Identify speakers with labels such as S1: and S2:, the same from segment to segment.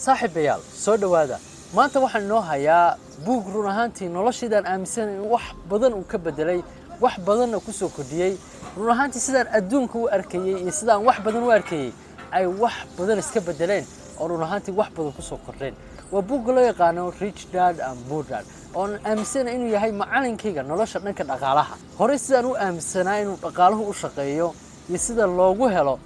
S1: saaxiibayaal soo dhawaada maanta waxaan noo hayaa buug run ahaantii noloshaydan aaminsan in wax badan uu ka bedelay wax badan ku soo kordhiyay run ahaantii sidaan adduunka u arkayay iyo sidaan wax badan u arkayay ay wax badan iska bedeleen oo run ahaantii wax badan ku soo kordheen waa buug loo yaqaan Rich Dad and Poor Dad oo aaminsan inuu yahay macallinkayga nolosha dhanka dhaqaalaha hore sidaan u aaminsanaa inuu dhaqaaluhu u shaqeeyo iyo sida loogu helo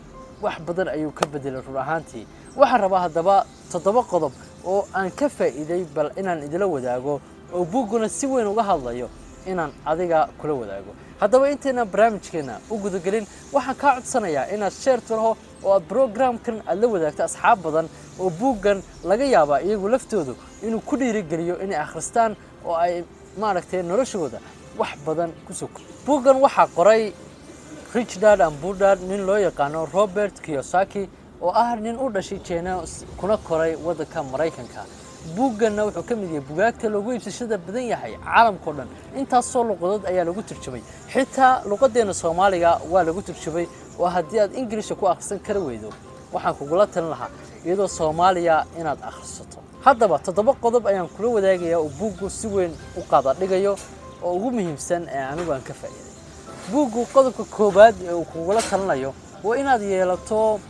S1: wax badan ayuu ka bedelay run ahaantii waxaan rabaa hadaba 7 qodob oo aan ka faa'iiday bal inaan idila wadaago oo buuguna si weyn uga hadlayo inaan adiga kula wadaago hadaba inteena barnaamijkeena u gudagelin waxaan ka codsanayaa inaad share tiraho oo aad programkan aad la wadaagto asxaab badan oo buuggan laga yaabo iyagu laftoodu inuu ku dhiirigeliyo inay akhristaan oo ay maaragtay noloshooda wax badan ku soo buuggan waxa qoray Rich Dad and Poor Dad nin loo yaqaan Robert Kiyosaki oo ah nin u dhashay China kuna koray waddanka Mareykanka buugganna wuxuu ka mid yahay buugaagta lagu iibsashada badan yahay caalamka oo dhan intaas soo luqadood ayaa lagu turjumay xitaa luqadeena Soomaaliga waa lagu turjumay oo haddii aad Ingiriis ku akhrisan kara weydo waxaan kugula talin lahaa iyadoo Soomaaliya inaad akhrisato haddaba 7 qodob ayaan kula wadaagayaa oo buuggu si weyn u qaada dhigayo oo ugu muhiimsan ee anigu aan ka faa'iiday buuggu qodobka koobaad ee uu kugula talinayo waa inaad yeelato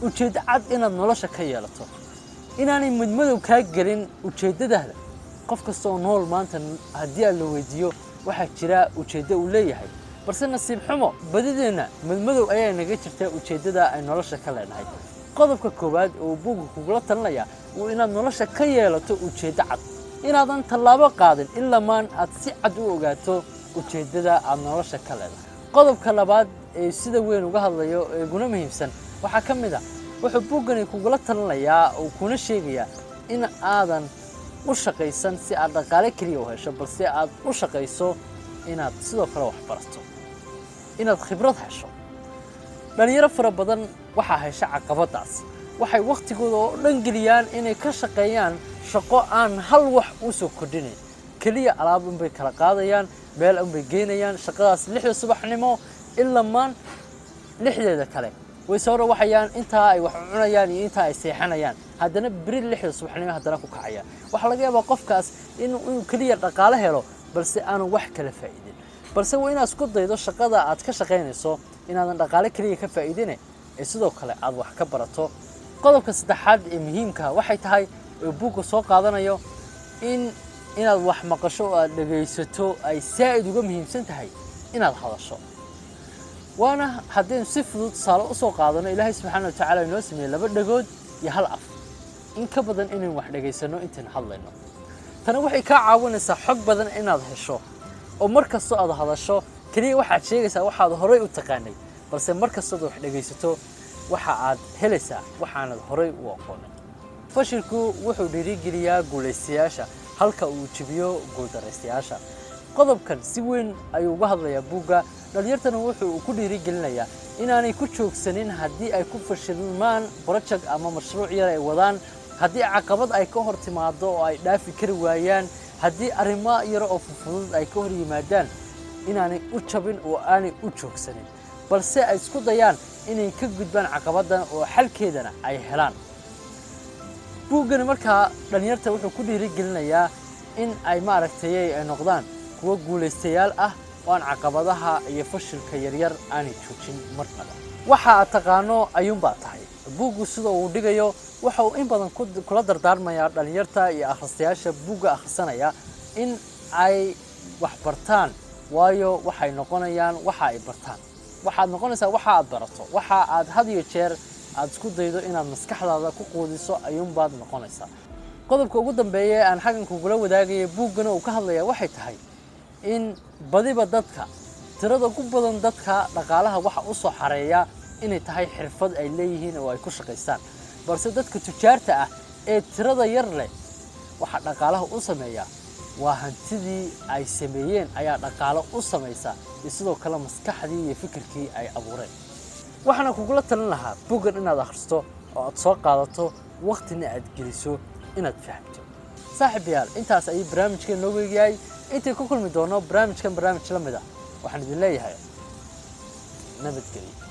S1: ujeedo cad inaad nolosha ka yeelato inaanay madmadow ka gelin ujeedadaada qof kasta oo nool maanta haddii aad la weydiiyo waxa jira ujeedo uu leeyahay balse nasiib xumo badideena madmadow ayaa naga jirta ujeedada ay nolosha ka leedahay qodobka koobaad oo buuggu kugula talinaya waa inaad nolosha ka yeelato ujeedo cad inaadan tallaabo qaadin ilaa maan aad si cad u ogaato ujeedada aad nolosha ka leedahay qodobka labaad ee sida weyn uga hadlayo ee guna muhiimsan waxa ka mid ah wuxuu buuggani kugula talinayaa oo kuna sheegaya in aadan u shaqaysan si aad dhaqaale kaliya u hesho balse aad u shaqayso inaad sidoo kale wax barato inaad khibrad hesho dhalinyaro fara badan waxa hesha caqabadaas waxay waqtigooda oo dhan geliyaan inay ka shaqeeyaan shaqo aan hal wax u soo kordhinayn kaliya alaab bay kala qaadayaan meel bay geynayaan shaqadaas 6 subaxnimo ilaa maan 6 kale way soo rawaxayaan inta ay wax cunayaan iyo inta ay seexanayaan haddana bari 6 subaxnimo haddana ku kacayaan waxa laga yaabaa qofkaas inuu kaliya dhaqaale helo balse aanu wax kala faa'iidin balse waa inaad isku daydo shaqada aad ka shaqeynayso inaadan dhaqaale kaliya ka faa'iidin ee sidoo kale aad wax ka barato qodobka saddexaad ee muhiimka waxay tahay buugga soo qaadanayo inaad wax maqasho oo aad dhageysato ay saa'id uga muhiimsan tahay inaad hadasho waana haddii si fudud saalo u soo qaadano Ilaahay subhanahu wa ta'ala inoo sameeyay 2 dhagood iyo 1 af in ka badan inaan wax dhageysano intaan hadlayno tan waxay ka caawinaysaa xog badan inaad hesho oo markasta aad hadasho kaliya waxaad sheegaysaa waxaad horay u taqaanay balse markasta wax dhageysato waxa aad helaysaa waxaanad horay u aqoonay fashilku wuxuu dhiirigeliyaa guuleystayaasha halka uu jibiyo guuldareystayaasha qodobkan si weyn ayuu uga hadlayaa buugga dhalinyartana wuxuu ku dhiirigelinayaa inaanay ku joogsanin haddii ay ku fashilmaan project ama mashruuc yar ay wadaan haddii caqabad ay ka hor timaado oo ay dhaafi kari waayaan haddii arrimo yar oo fudud ay ka hor yimaadaan inaanay u jabin oo aanay u joogsanin balse ay isku dayaan inay ka gudbaan caqabadan oo xalkeedana ay helaan buuggan markaa dhalinyarta wuxuu ku dhiirigelinayaa in ay maaragtay ay noqdaan kuwa guuleystayaal ah oo aan caqabadaha iyo fashilka yaryar aanay joojin marnaba waxa aad taqaano ayuunbaa tahay buuggu sida uu dhigayo waxa uu in badan kula dardaarmayaa dhalinyarta iyo akhristayaasha buugga akhrisanaya in ay wax bartaan waayo waxay noqonayaan waxa ay bartaan waxaad noqonaysaa waxa aad barato waxa aad had iyo jeer aad isku daydo inaad maskaxdaada ku quudiso ayuunbaad noqonaysaa qodobka ugu dambeeya aan xagan kugula wadaagay buuggana uu ka hadlayaa waxay tahay in badiba dadka tirada ugu badan dadka dhaqaalaha waxa u soo xareeya inay tahay xirfad ay leeyihiin oo ay ku shaqeystaan balse dadka tujaarta ah ee tirada yar leh waxa dhaqaalaha u sameeya waa hantidii ay sameeyeen ayaa dhaqaale u sameeysa sidoo kale maskaxdii iyo fikirkii ay abuureen waxaan kugula talin lahaa buuggan inaad akhristo oo aad soo qaadato waqtina aad geliso inaad fahamto saaxiibayaal intaas ay barnaamijkeena noogu yahay inta ku kulmi doono barnaamijkan barnaamij la mid ah waxaan idin leeyahay nabadgelyo